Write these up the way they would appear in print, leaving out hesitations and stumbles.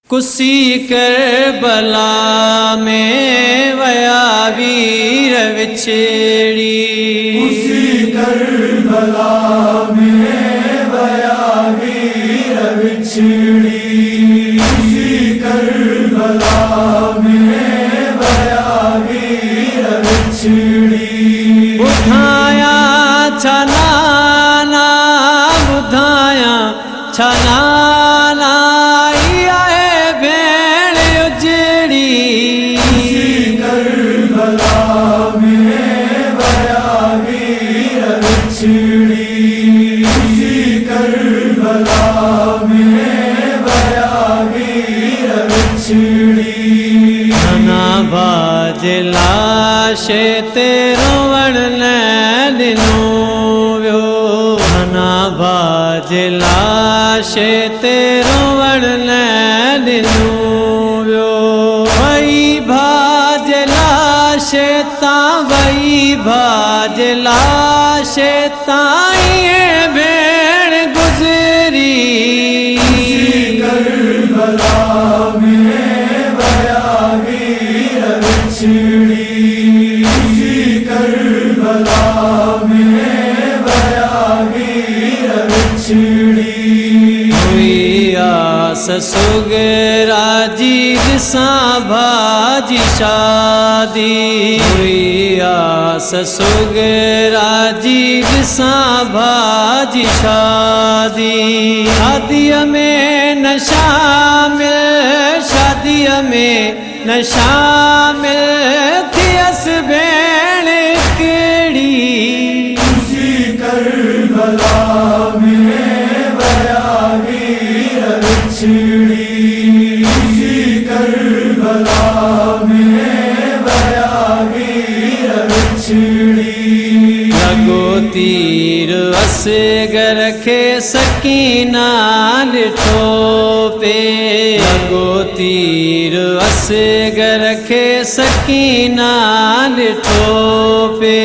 कुसी करबला में वया वीर विछड़ी। कुसी करबला में वया वीर विछड़ी। कुसी करबला में वया वीर विछड़ी। बुधाया छनाना बुधाया छनाना लाशे तेरो वण दिनो व्यो हना बाज लाशे तेरो वण दिनो व्यो। वही भाज लाशे ता वही भाज लाशे ताई भेण गुजरी। करबला में वया वीर विछड़ी। करबला में वया वीर विछड़ी। हुई आस सुगराजी दिसा भाजी शादी। हुई आस सुगराजी दिसा भाजी शादी। शादीअ में न शामिल शादीअ में न शामिल थियस भेण केड़ी। करबला में वया वीर विछड़ी। करबला में वया वीर विछड़ी। लगो तीर असगर के सकीना ॾिठो पे। लगो तीर असगर के सकीना ॾिठो पे।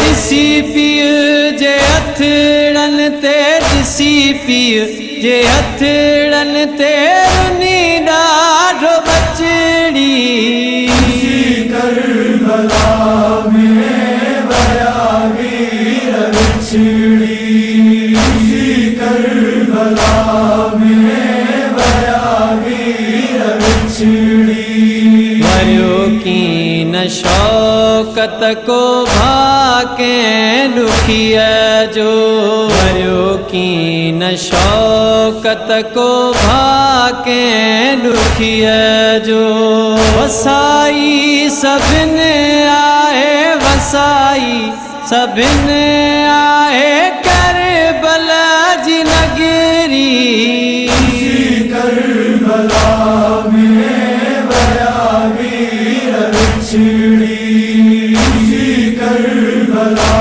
ॾिसी पीर जे हथड़न ते ॾिसी पीर जे हथड़न ते रुनी ॾाढो बचड़ी। करबला में वया वीर विछड़ी। करबला में वया वीर विछड़ी। मरियो की न शौकत को भाके दुखिया जो। मरियो की न शौकत को भाके दुखिया जो। वसाई सभिन आए वसाई सभिन आए करबला जी नगरी। करबला में वया वीर विछड़ी। करबला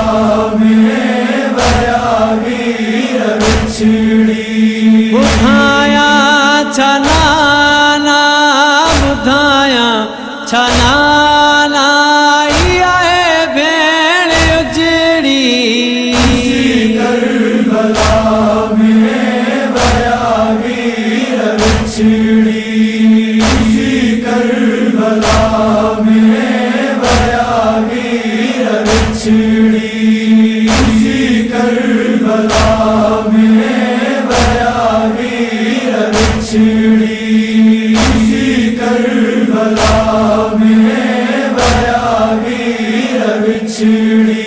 में वया वीर विछड़ी। बुधाया छनाना बुधाया छनाना भेण उजड़ी। करबला में वया वीर विछड़ी। करबला में वया वीर विछड़ी। करबला में वया वीर विछड़ी। करबला में वया वीर विछड़ी।